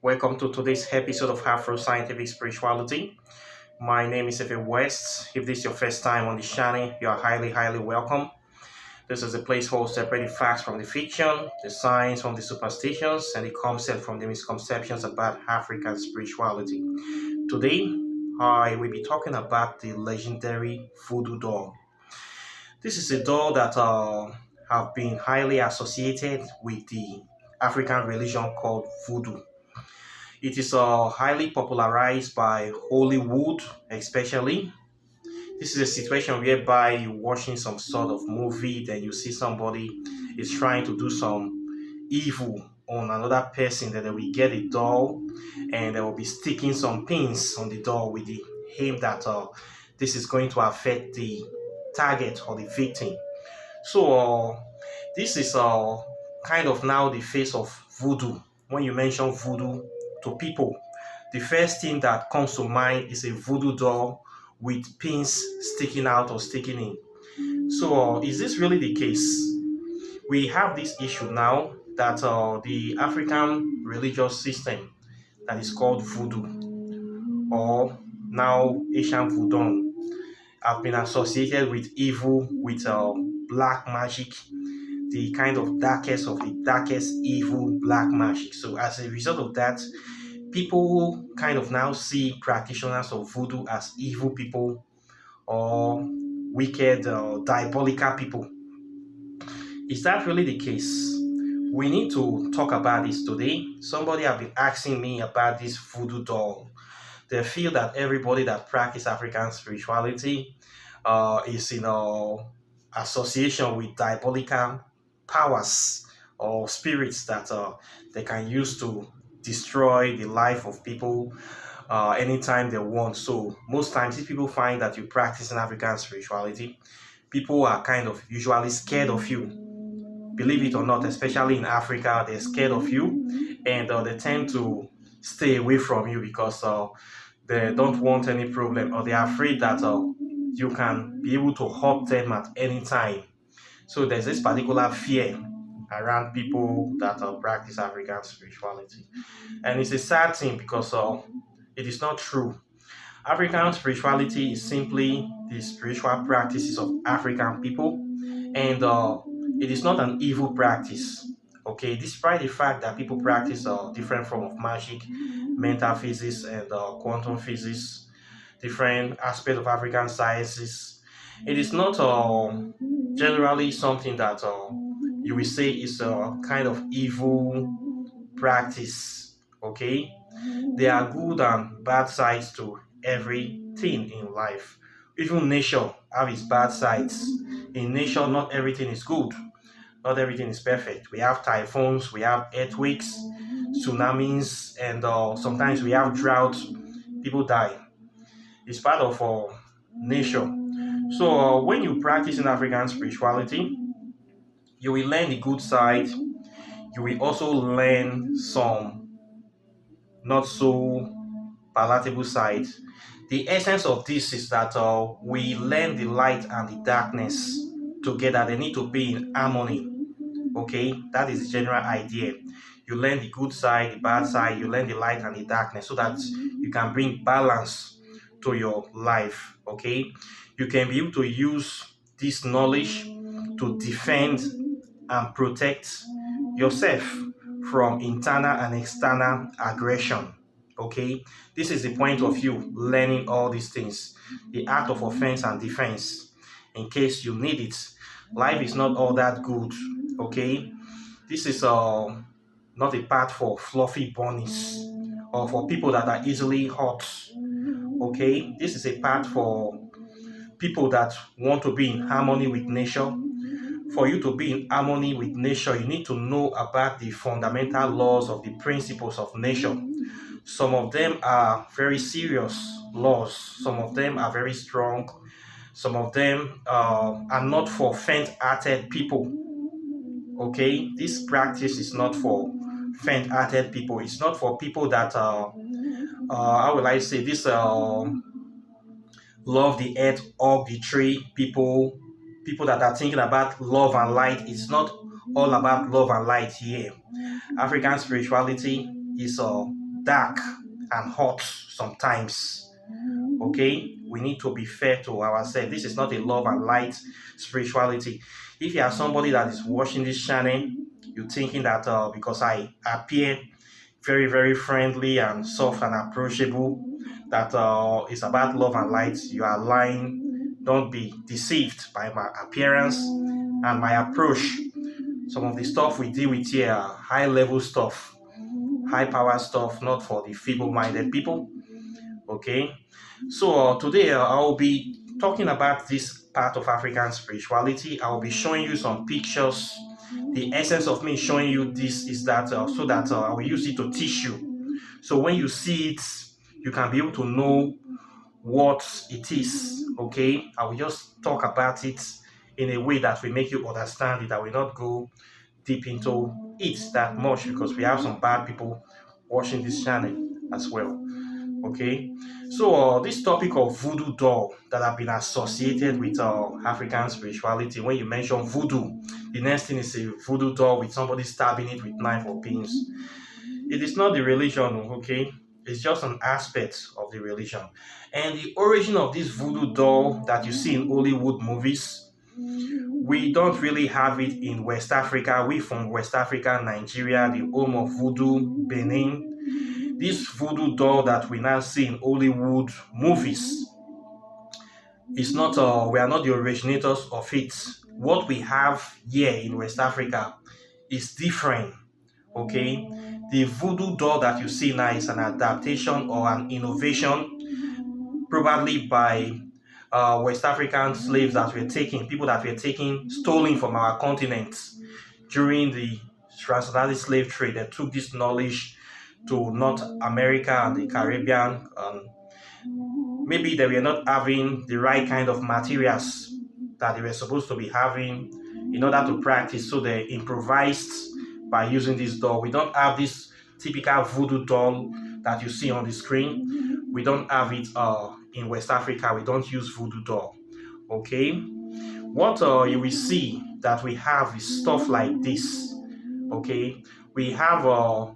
Welcome to today's episode of Afro Scientific Spirituality. My name is Efe West. If this is your first time on the channel, you are highly welcome. This is a place for separating facts from the fiction, the science from the superstitions, and the concept from the misconceptions about African spirituality. Today, I will be talking about the legendary Voodoo doll. This is a doll that have been highly associated with the African religion called Voodoo. It is highly popularized by Hollywood, especially. This is a situation whereby you're watching some sort of movie, then you see somebody is trying to do some evil on another person, then they will get a doll and they will be sticking some pins on the doll with the aim that this is going to affect the target or the victim. So this is kind of now the face of voodoo. When you mention voodoo to people, the first thing that comes to mind is a voodoo doll with pins sticking out or sticking in. So is this really the case? We have this issue now that the African religious system that is called voodoo, or now Asian voodoo, have been associated with evil, with black magic, the kind of darkest of the darkest evil black magic. So as a result of that, people kind of now see practitioners of voodoo as evil people or wicked or diabolical people. Is that really the case? We need to talk about this today. Somebody have been asking me about this voodoo doll. They feel that everybody that practice African spirituality is in association with diabolical powers or spirits that they can use to destroy the life of people anytime they want. So most times if people find that you practice in African spirituality, people are kind of usually scared of you. Believe it or not, especially in Africa, they're scared of you and they tend to stay away from you because they don't want any problem, or they're afraid that you can be able to hurt them at any time. So there's this particular fear around people that practice African spirituality. And it's a sad thing because it is not true. African spirituality is simply the spiritual practices of African people, and it is not an evil practice. Okay, despite the fact that people practice different form of magic, metaphysics, and quantum physics, different aspects of African sciences, it is not generally something that you will say is a kind of evil practice. Okay, there are good and bad sides to everything in life. Even nature have its bad sides. In nature, not everything is good. Not everything is perfect. We have typhoons, we have earthquakes, tsunamis, and sometimes we have droughts. People die. It's part of nature. So when you practice in African spirituality, you will learn the good side. You will also learn some not so palatable side. The essence of this is that we learn the light and the darkness together. They need to be in harmony. Okay, that is the general idea. You learn the good side, the bad side, you learn the light and the darkness so that you can bring balance to your life. Okay, you can be able to use this knowledge to defend and protect yourself from internal and external aggression. Okay, this is the point of view, learning all these things, the art of offense and defense, in case you need it. Life is not all that good. Okay, this is not a part for fluffy bunnies or for people that are easily hurt. Okay, this is a part for people that want to be in harmony with nature. For you to be in harmony with nature, you need to know about the fundamental laws of the principles of nature. Some of them are very serious laws, some of them are very strong, some of them are not for faint-hearted people. Okay, this practice is not for faint-hearted people. It's not for people that how will I say this, love the earth, hug the tree people, people that are thinking about love and light. It's not all about love and light here. African spirituality is dark and hot sometimes. Okay, we need to be fair to ourselves. This is not a love and light spirituality. If you are somebody that is watching this channel, you're thinking that because I appear very, very friendly and soft and approachable, that it's about love and light, you are lying. Don't be deceived by my appearance and my approach. Some of the stuff we deal with here are high level stuff, high power stuff, not for the feeble minded people. Okay, so today I'll be talking about this part of African spirituality. I'll be showing you some pictures. The essence of me showing you this is that so that I will use it to teach you. So when you see it, you can be able to know what it is. Okay, I will just talk about it in a way that will make you understand it. I will not go deep into it that much because we have some bad people watching this channel as well. Okay, so this topic of voodoo doll that have been associated with African spirituality. When you mention voodoo, the next thing is a voodoo doll with somebody stabbing it with knife or pins. It is not the religion, okay? It's just an aspect of the religion. And the origin of this voodoo doll that you see in Hollywood movies, we don't really have it in West Africa. We from West Africa, Nigeria, the home of voodoo, Benin. This voodoo doll that we now see in Hollywood movies is not, we are not the originators of it. What we have here in West Africa is different, okay? The voodoo doll that you see now is an adaptation or an innovation, probably by West African slaves that were taken, people that were taken, stolen from our continent during the transatlantic slave trade. They took this knowledge to North America and the Caribbean. Maybe they were not having the right kind of materials that they were supposed to be having in order to practice, so they improvised by using this doll. We don't have this typical voodoo doll that you see on the screen. We don't have it in West Africa. We don't use voodoo doll. Okay, what you will see that we have is stuff like this. Okay, we have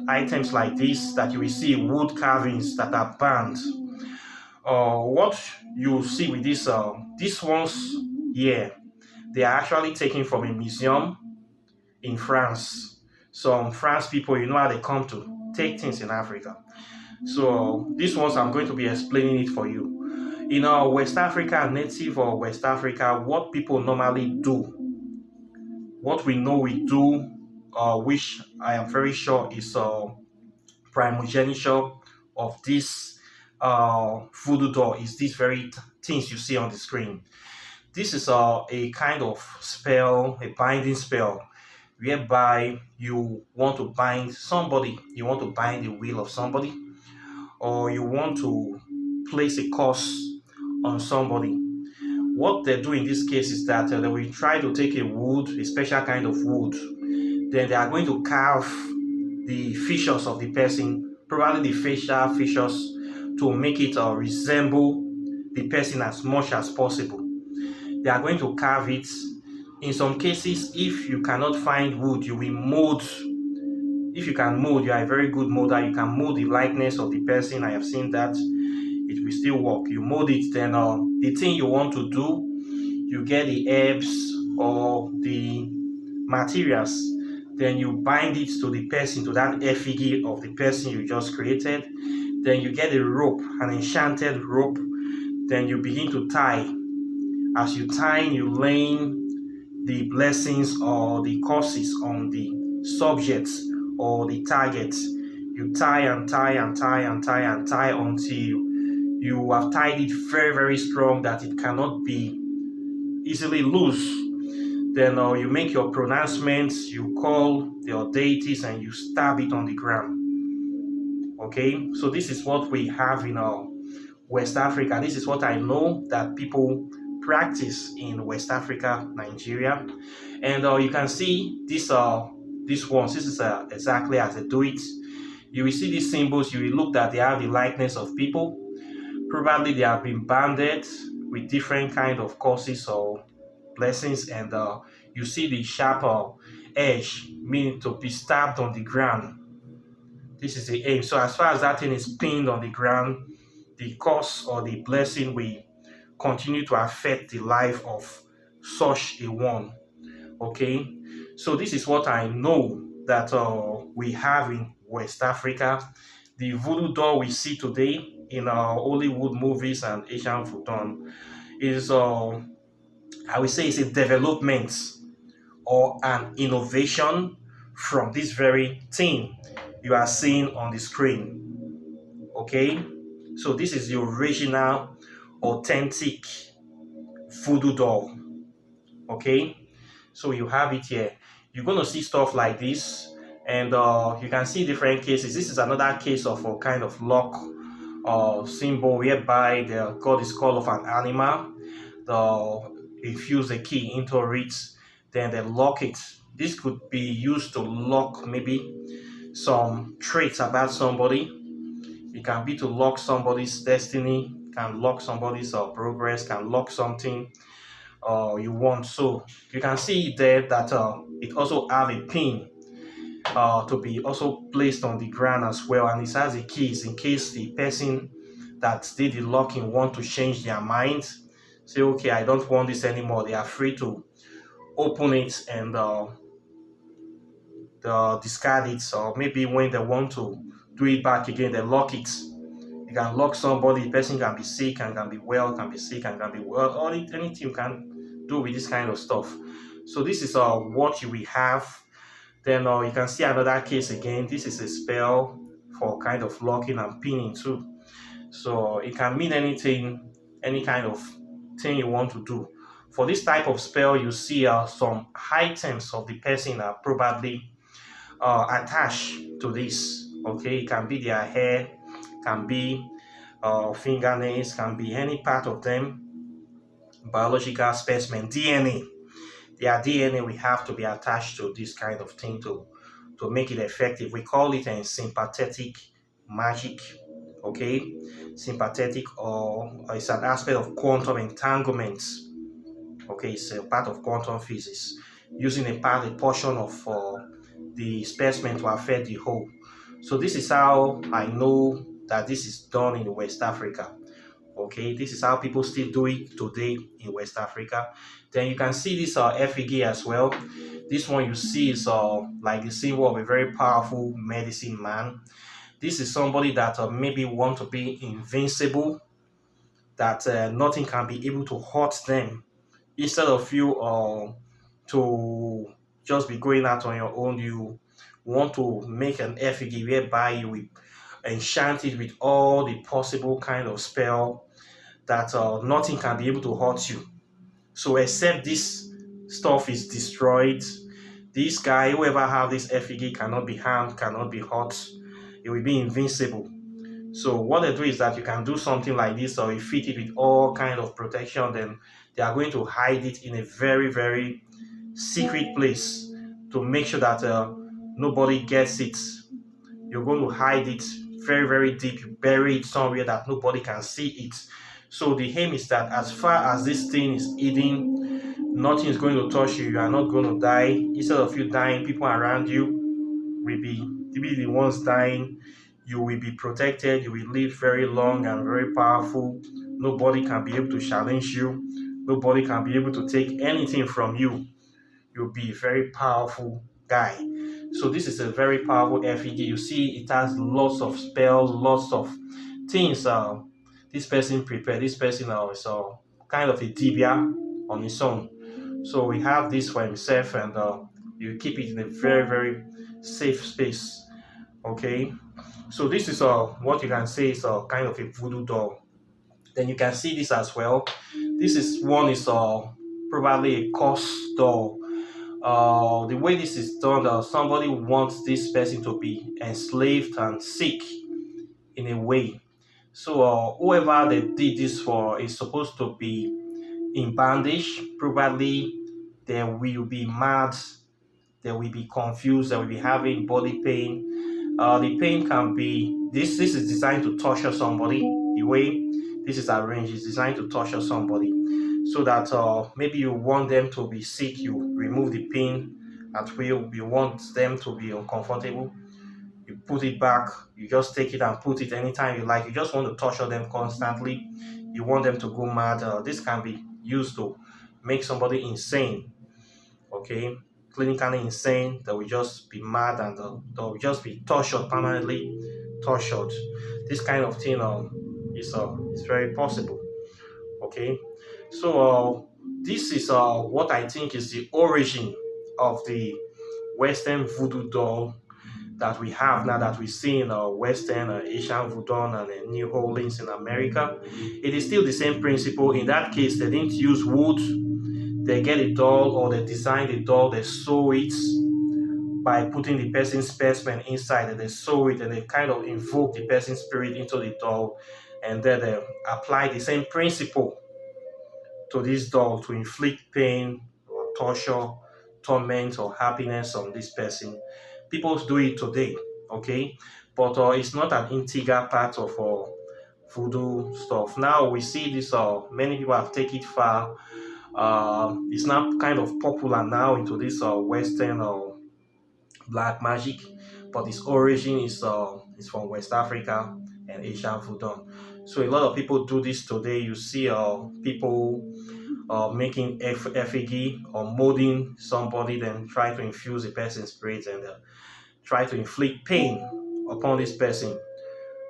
items like this that you will see wood carvings that are banned. What you see with these ones here, they are actually taken from a museum in France. Some France people, you know how they come to take things in Africa. So these ones I'm going to be explaining it for you. In West Africa, native or West Africa, what people normally do, what we know we do, which I am very sure is primogeniture of this voodoo doll, is these very things you see on the screen. This is a kind of spell, a binding spell, whereby you want to bind somebody, you want to bind the will of somebody, or you want to place a curse on somebody. What they do in this case is that they will try to take a wood, a special kind of wood, then they are going to carve the features of the person, probably the facial features, to make it resemble the person as much as possible. They are going to carve it. In some cases, if you cannot find wood, you will mold. If you can mold, you are a very good molder. You can mold the likeness of the person. I have seen that. It will still work. You mold it, then the thing you want to do, you get the herbs or the materials, then you bind it to the person, to that effigy of the person you just created. Then you get a rope, an enchanted rope. Then you begin to tie. As you tie, you laying the blessings or the curses on the subjects or the targets. You tie and tie and tie and tie and tie until you have tied it very, very strong that it cannot be easily loose. Then you make your pronouncements, you call your deities, and you stab it on the ground. Okay, so this is what we have in West Africa. This is what I know that people practice in West Africa, Nigeria. And you can see these ones. This is exactly as they do it. You will see these symbols. You will look that they have the likeness of people. Probably they have been banded with different kind of curses or blessings, and you see the sharp edge, meaning to be stabbed on the ground. This is the aim. So as far as that thing is pinned on the ground, the curse or the blessing will continue to affect the life of such a one. Okay, so this is what I know that we have in West Africa. The voodoo doll we see today in Hollywood movies and Asian voodoo is, I would say, it's a development or an innovation from this very thing you are seeing on the screen. Okay, so this is the original, authentic voodoo doll. Okay, so you have it here. You're going to see stuff like this, and you can see different cases. This is another case of a kind of lock symbol whereby the god is called of an animal. Infuse a key into it, then they lock it. This could be used to lock maybe some traits about somebody. It can be to lock somebody's destiny, can lock somebody's progress, can lock something you want. So you can see there that it also have a pin to be also placed on the ground as well, and it has the keys in case the person that did the locking want to change their mind, say okay, I don't want this anymore. They are free to open it and discard it, or maybe when they want to do it back again, they lock it. You can lock somebody, the person can be sick and can be well, can be sick and can be well, or anything you can do with this kind of stuff. So this is what you will have. Then you can see another case again. This is a spell for kind of locking and pinning too. So it can mean anything, any kind of thing you want to do. For this type of spell, you see some items of the person are probably attached to this. Okay, it can be their hair, can be fingernails, can be any part of them, biological specimen, DNA. Their DNA will have to be attached to this kind of thing to make it effective. We call it a sympathetic magic. Okay, sympathetic, or it's an aspect of quantum entanglement. Okay, it's a part of quantum physics, using a portion of the specimen to affect the whole. So this is how I know that this is done in West Africa. Okay, this is how people still do it today in West Africa. Then you can see this effigy as well. This one you see is like the symbol of a very powerful medicine man. This is somebody that maybe want to be invincible, that nothing can be able to hurt them. Instead of you to just be going out on your own, you want to make an effigy whereby you will enchant it with all the possible kind of spell that nothing can be able to hurt you. So except this stuff is destroyed, this guy, whoever have this effigy, cannot be harmed, cannot be hurt. It will be invincible. So what they do is that you can do something like this, or you fit it with all kind of protection. Then they are going to hide it in a very, very secret place to make sure that nobody gets it. You're going to hide it very, very deep. You bury it somewhere that nobody can see it. So the aim is that as far as this thing is hidden, nothing is going to touch you. You are not going to die. Instead of you dying, people around you will be the ones dying. You will be protected. You will live very long and very powerful. Nobody can be able to challenge you. Nobody can be able to take anything from you. You'll be a very powerful guy. So this is a very powerful effigy. You see, it has lots of spells, lots of things. This person prepared. This person is kind of a dibia on his own. So we have this for himself, and you keep it in a very, very safe space. Okay. So this is what you can say is kind of a voodoo doll. Then you can see this as well. This is one is probably a curse doll. The way this is done, somebody wants this person to be enslaved and sick in a way. So whoever they did this for is supposed to be in bandage. Probably they will be mad, they will be confused, they will be having body pain. The pain can be this is designed to torture somebody. The way this is arranged is designed to torture somebody, so that maybe you want them to be sick, you remove the pain at will. You want them to be uncomfortable, You put it back, you just take it and put it anytime you like. You just want to torture them constantly. You want them to go mad. This can be used to make somebody insane, okay? Clinically insane. They will just be mad and they'll just be tortured, permanently tortured. This kind of thing is very possible, okay? So this is what I think is the origin of the Western voodoo doll that we have now, that we see in Western Asian voodoo and New Orleans in America. It is still the same principle. In that case, they didn't use wood. They get a doll, or they design the doll, they sew it by putting the person's specimen inside, and they sew it and they kind of invoke the person's spirit into the doll, and then they apply the same principle to this doll to inflict pain or torture, torment, or happiness on this person. People do it today, okay? But it's not an integral part of voodoo stuff. Now we see this, many people have taken it far. It's now kind of popular now into this Western black magic, but its origin is from West Africa and Asian voodoo. So a lot of people do this today. You see people making effigy or molding somebody, then try to infuse a person's spirit and try to inflict pain upon this person,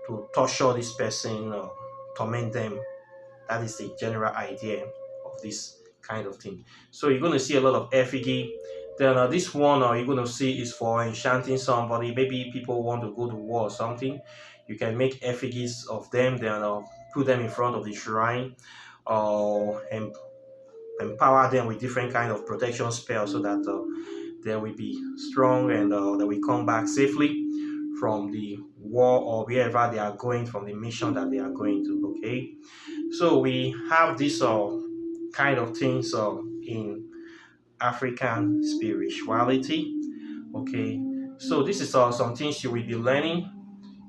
to torture this person, torment them. That is the general idea of this kind of thing. So you're going to see a lot of effigy. Then this one you're going to see is for enchanting somebody. Maybe people want to go to war or something. You can make effigies of them, then put them in front of the shrine, and empower them with different kind of protection spells, so that they will be strong, and they will come back safely from the war or wherever they are going, from the mission that they are going to. Okay, so we have this kind of things in African spirituality. Okay, so this is some things you will be learning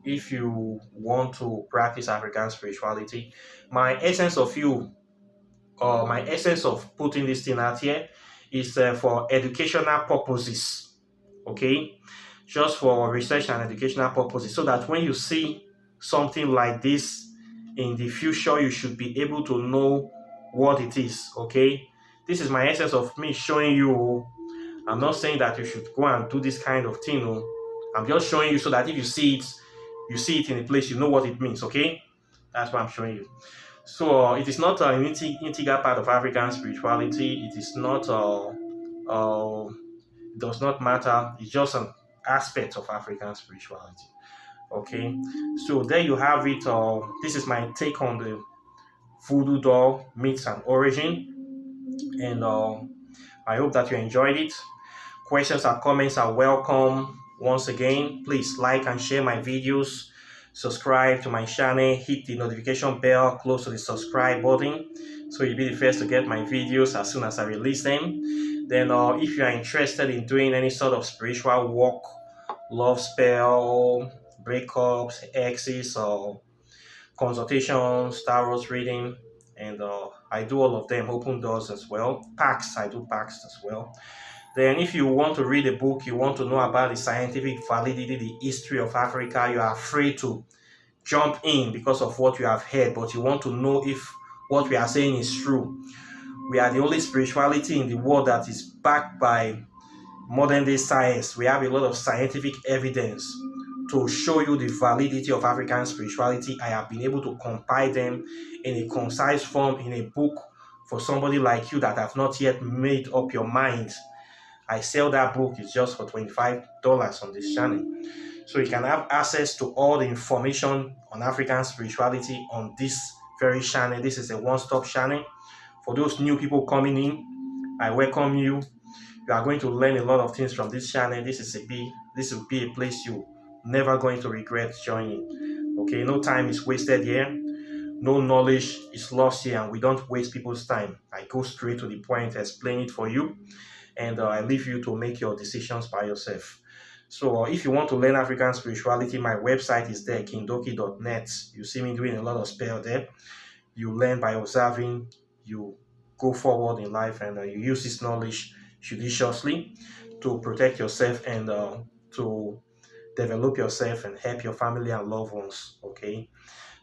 if you want to practice African spirituality. My essence of putting this thing out here is for educational purposes, okay? Just for research and educational purposes, so that when you see something like this in the future, you should be able to know what it is, okay? This is my essence of me showing you. I'm not saying that you should go and do this kind of thing. No? I'm just showing you so that if you see it in a place, you know what it means, okay? That's what I'm showing you. So it is not an integral part of African spirituality. It is not, does not matter. It's just an aspect of African spirituality. Okay, so there you have it. This is my take on the voodoo doll myths and origin, and I hope that you enjoyed it. Questions and comments are welcome. Once again, please like and share my videos. Subscribe to my channel, hit the notification bell close to the subscribe button, so you'll be the first to get my videos as soon as I release them. Then if you are interested in doing any sort of spiritual work, love spell, breakups, exes, or consultations, tarot reading, and I do all of them, open doors as well. Packs, I do packs as well. Then if you want to read a book, you want to know about the scientific validity, the history of Africa, you are afraid to jump in because of what you have heard, but you want to know if what we are saying is true. We are the only spirituality in the world that is backed by modern day science. We have a lot of scientific evidence to show you the validity of African spirituality. I have been able to compile them in a concise form in a book for somebody like you that have not yet made up your mind. I sell that book. It's just for $25 on this channel. So you can have access to all the information on African spirituality on this very channel. This is a one-stop channel. For those new people coming in, I welcome you. You are going to learn a lot of things from this channel. This will be a place you're never going to regret joining. Okay, no time is wasted here. No knowledge is lost here, and we don't waste people's time. I go straight to the point, explain it for you, and I leave you to make your decisions by yourself. So if you want to learn African spirituality, my website is there, kindoki.net. You see me doing a lot of spell there. You learn by observing, you go forward in life, and you use this knowledge judiciously to protect yourself and to develop yourself and help your family and loved ones. Okay,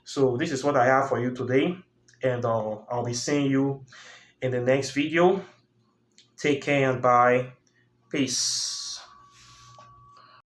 so this is what I have for you today, and I'll be seeing you in the next video. Take care and bye. Peace.